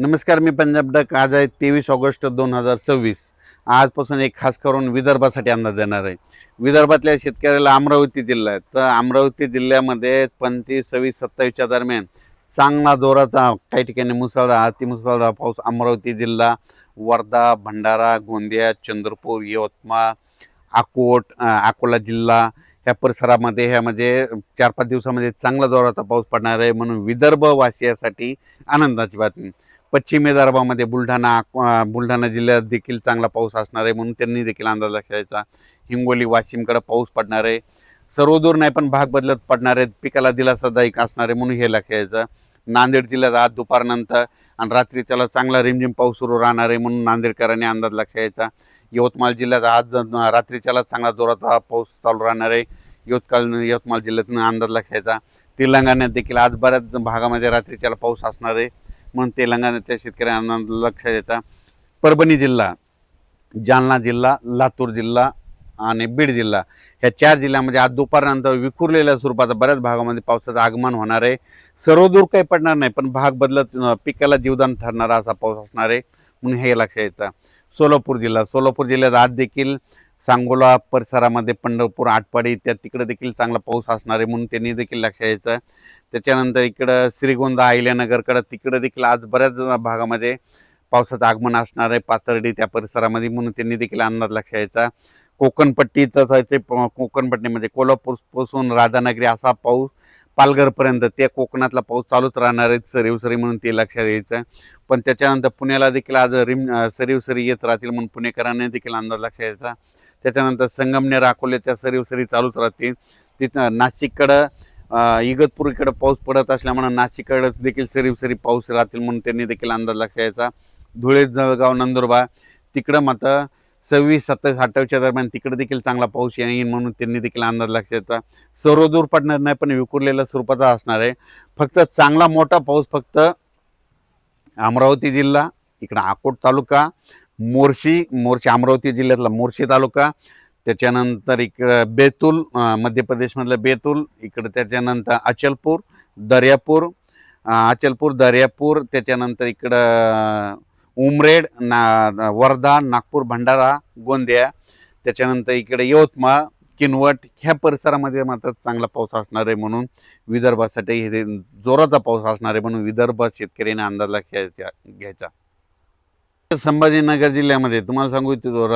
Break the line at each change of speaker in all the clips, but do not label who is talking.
नमस्कार, मी पंजाब डक. आज आहे 23 ऑगस्ट 2026. आजपासून एक खास करून विदर्भासाठी अंदाज देणार आहे. विदर्भातल्या शेतकऱ्याला अमरावती जिल्हा आहे, तर अमरावती जिल्ह्यामध्ये 25, 26, 27च्या दरम्यान चांगला जोराचा, काही ठिकाणी मुसळधार, अतिमुसळधार पाऊस अमरावती जिल्हा, वर्धा, भंडारा, गोंदिया, चंद्रपूर, यवतमाळ, अकोला जिल्हा ह्या परिसरामध्ये ह्या म्हणजे 4-5 दिवसामध्ये चांगला जोराचा पाऊस पडणार आहे. म्हणून विदर्भवासियासाठी आनंदाची बातमी. पश्चिमी विदर्भामध्ये बुलढाणा जिल्ह्यात देखील चांगला पाऊस असणार आहे, म्हणून त्यांनी देखील अंदाज लक्षायचा. हिंगोली, वाशिमकडे पाऊस पडणार आहे. सर्वदूर नाही, पण भाग बदलत पडणार आहेत. पिकाला दिलासादायक असणार आहे, म्हणून हे लक्षायचं. नांदेड जिल्ह्यात आज दुपारनंतर आणि रात्रीच्याला चांगला रिमझिम पाऊस सुरू राहणार आहे, म्हणून नांदेडकरांनी अंदाज लक्षायचा. यवतमाळ जिल्ह्यात आज रात्रीच्याला चांगला जोराचा पाऊस चालू राहणार आहे. यवतमाळ जिल्ह्यातून अंदाज लक्षायचा. तेलंगणात देखील आज बऱ्याच भागामध्ये रात्रीच्याला पाऊस असणार आहे, म्हणून तेलंगणातल्या शेतकऱ्यांना लक्ष द्यायचा. परभणी जिल्हा, जालना जिल्हा, लातूर जिल्हा आणि बीड जिल्हा ह्या 4 जिल्ह्यामध्ये आज दुपारनंतर विखुरलेल्या स्वरूपाचा बऱ्याच भागामध्ये पावसाचं आगमन होणार आहे. सर्वदूर काही पडणार नाही, पण भाग बदलत पिकाला जीवदान ठरणारा असा पाऊस असणार आहे, म्हणून हे लक्ष द्यायचं. सोलापूर जिल्ह्यात आज देखील सांगोला परिसरामध्ये, पंढरपूर, आटपाडी तिकडे देखील चांगला पाऊस असणार आहे, म्हणून त्यांनी देखील लक्ष द्यायचं. त्याच्यानंतर इकडं श्रीगोंदा, अहिल्यानगरकडं तिकडे देखील आज बऱ्याच भागामध्ये पावसाचं आगमन असणार आहे. पाथर्डी त्या परिसरामध्ये, म्हणून त्यांनी देखील अंदाज लक्ष द्यायचा. कोकणपट्टीमध्ये कोल्हापूरपासून राधानगरी असा पाऊस पालघरपर्यंत त्या कोकणातला पाऊस चालूच राहणार आहे सरीवसरी, म्हणून ते लक्षात द्यायचं. पण त्याच्यानंतर पुण्याला देखील आज सरीवसरी येत राहतील, म्हणून पुणेकरांनी देखील अंदाज लक्ष द्यायचा. त्याच्यानंतर संगमनेर, अकोल्याच्या सरीवसरी चालूच राहतील. तिथं नाशिककडं इगतपूर इकडे पाऊस पडत असल्यामुळे नाशिककडे देखील सरीवसरी पाऊस राहतील, म्हणून त्यांनी देखील अंदाज लक्ष द्यायचा. धुळे, जळगाव, नंदुरबार तिकडं मात्र 26, 27, 28च्या दरम्यान तिकडे देखील चांगला पाऊस येईल, म्हणून त्यांनी देखील अंदाज लक्ष द्यायचा. सर्वदूर पडणार नाही, पण विखुरलेल्या स्वरूपाचा असणार आहे. फक्त चांगला मोठा पाऊस फक्त अमरावती जिल्हा, इकडं अकोट तालुका, मोर्शी अमरावती जिल्ह्यातला मोर्शी तालुका, त्याच्यानंतर इकडं बेतूल, मध्य प्रदेशमधलं बेतूल, इकडं त्याच्यानंतर अचलपूर, दर्यापूर, त्याच्यानंतर इकडं उमरेड, वर्धा, नागपूर, भंडारा, गोंदिया, त्याच्यानंतर इकडे यवतमाळ, किनवट ह्या परिसरामध्ये मात्र चांगला पाऊस असणार आहे, म्हणून विदर्भासाठी हे जोराचा पाऊस असणार आहे, म्हणून विदर्भ शेतकऱ्यांनी अंदाज घ्यायचा. संभाजीनगर जिल्ह्यामध्ये तुम्हाला सांगू इच्छितो,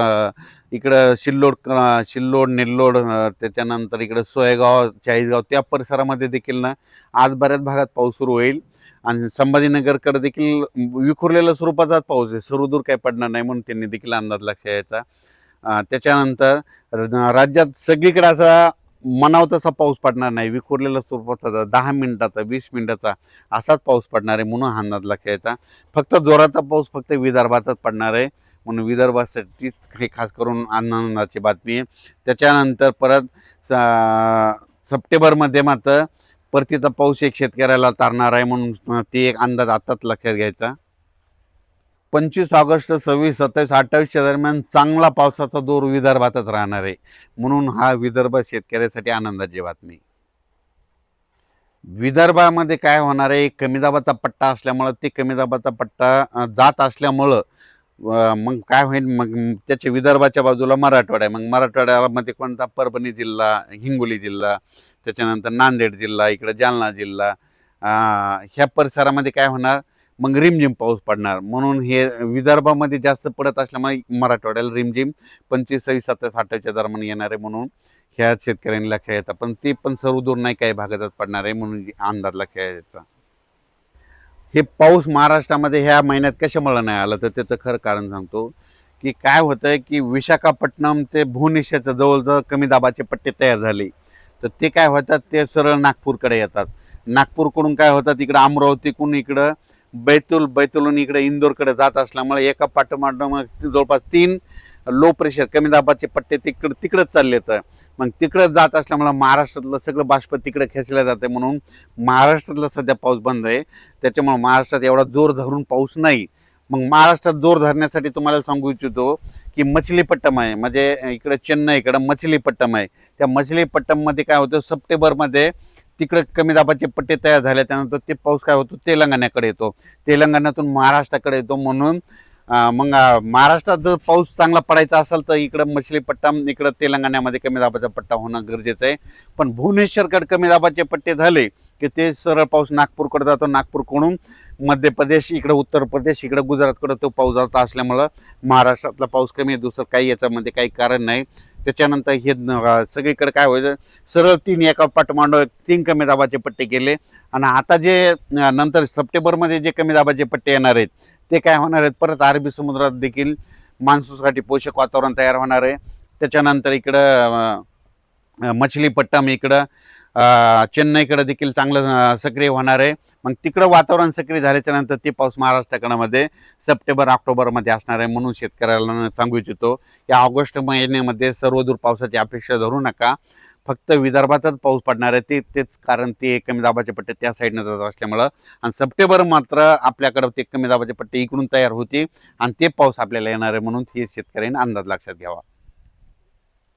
इकडं सिल्लोड, नेल्लोड, त्याच्यानंतर इकडं सोयगाव, चाळीसगाव त्या परिसरामध्ये देखील ना आज बऱ्याच भागात पाऊस सुरू होईल. आणि संभाजीनगरकडे देखील विखुरलेल्या स्वरूपाचाच पाऊस आहे, सर्वदूर काही पडणार नाही, म्हणून त्यांनी देखील अंदाज लक्ष द्यायचा. त्याच्यानंतर राज्यात सगळीकडे असा म्हणावं तसा पाऊस पडणार नाही, विखुरलेल्या स्वरूपाचा 10 मिनिटाचा, 20 मिनिटाचा असाच पाऊस पडणार आहे, म्हणून अंदाज लक्ष द्यायचा. फक्त जोराचा पाऊस फक्त विदर्भातच पडणार आहे, म्हणून विदर्भासाठीच हे खास करून आनंदाची बातमी आहे. त्याच्यानंतर परत सप्टेंबरमध्ये मात्र परतीचा पाऊस एक शेतकऱ्याला तारणार आहे, म्हणून ते एक अंदाज आताच लक्षात घ्यायचा. 25 ऑगस्ट, 26, 27, 28च्या दरम्यान चांगला पावसाचा जोर विदर्भातच राहणार आहे, म्हणून हा विदर्भ शेतकऱ्यासाठी आनंदाची बातमी. विदर्भामध्ये काय होणार आहे, कमी दाबाचा पट्टा असल्यामुळं, ते कमी दाबाचा पट्टा जात असल्यामुळं मग काय होईल, मग त्याच्या विदर्भाच्या बाजूला मराठवाडा आहे. मग मराठवाड्यामध्ये कोणता, परभणी जिल्हा, हिंगोली जिल्हा, त्याच्यानंतर नांदेड जिल्हा, इकडे जालना जिल्हा, ह्या परिसरामध्ये काय होणार, मग रिमझिम पाऊस पडणार, म्हणून हे विदर्भामध्ये जास्त पडत असल्यामुळे मराठवाड्याला रिमझिम 25, 26, 27, 28च्या दरम्यान येणार आहे, म्हणून ह्या शेतकऱ्यांनी लक्ष द्यायचं. पण ते पण सर्वदूर नाही, काही भागातच पडणार आहे, म्हणून अंदाज लक्ष द्यायचा. हे पाऊस महाराष्ट्रामध्ये ह्या महिन्यात कशामुळे नाही आलं, तर त्याचं खरं कारण सांगतो. की काय होतं आहे की विशाखापट्टणम ते भुवनेश्वरच्या जवळजवळ कमी दाबाचे पट्टे तयार झाले, तर ते काय होतात, ते सरळ नागपूरकडे येतात. नागपूरकडून काय होतात, इकडं अमरावतीकडून इकडं बैतूलहून इकडे इंदोरकडे जात असल्यामुळे एका पाठोपाठ जवळपास 3 लो प्रेशर कमी दाबाचे पट्टे तिकडंच चालले. तर मग तिकडं जात असल्यामुळे महाराष्ट्रातलं सगळं बाष्प तिकडे खेचलं जाते, म्हणून महाराष्ट्रातला सध्या पाऊस बंद आहे. त्याच्यामुळे महाराष्ट्रात एवढा जोर धरून पाऊस नाही. मग महाराष्ट्रात जोर धरण्यासाठी तुम्हाला सांगू इच्छितो की मछलीपट्टम आहे, म्हणजे इकडे चेन्नईकडे मछलीपट्टम आहे. त्या मछलीपट्टममध्ये काय होतं, सप्टेंबरमध्ये तिकडे कमी दाबाचे पट्टे तयार झाले त्यानंतर ते पाऊस काय होतो तेलंगणाकडे येतो, तेलंगणातून महाराष्ट्राकडे येतो. म्हणून मग महाराष्ट्रात जर पाऊस चांगला पडायचा असेल तर इकडं मछलीपट्टा, इकडं तेलंगणामध्ये कमी दाबाचा पट्टा होणं गरजेचं आहे. पण भुवनेश्वरकडे कमी दाबाचे पट्टे झाले की ते सरळ पाऊस नागपूरकडे जातो, नागपूरकडून मध्य प्रदेश, इकडं उत्तर प्रदेश, इकडं गुजरातकडे तो पाऊस जात असल्यामुळं महाराष्ट्रातला पाऊस कमी आहे. दुसरं काही याच्यामध्ये काही कारण नाही. त्याच्यानंतर हे सगळीकडे काय व्हायचं, सरळ 3 एका पाठोपाठ 3 कमी दाबाचे पट्टे केले. आणि आता जे नंतर सप्टेंबरमध्ये जे कमी दाबाचे पट्टे येणार आहेत ते काय होणार आहेत, परत अरबी समुद्रात देखील मान्सूनसाठी पोषक वातावरण तयार होणार आहे. त्याच्यानंतर इकडं मछलीपट्टम, इकडं चेन्नईकडे देखील चांगलं सक्रिय होणार आहे. मग तिकडं वातावरण सक्रिय झाल्याच्या नंतर ते पाऊस महाराष्ट्राकडे सप्टेंबर ऑक्टोबरमध्ये असणार आहे. म्हणून शेतकऱ्याला सांगू इच्छितो या ऑगस्ट महिन्यामध्ये सर्वदूर पावसाची अपेक्षा धरू नका. फक्त विदर्भातच पाऊस पडणार आहे, तेच कारण ते कमी दाबाचे पट्टे त्या साईडनं जात असल्यामुळं. आणि सप्टेंबर मात्र आपल्याकडं ते कमी दाबाचे पट्टे इकडून तयार होते आणि ते पाऊस आपल्याला येणार आहे. म्हणून हे शेतकऱ्यांनी अंदाज लक्षात घ्यावा.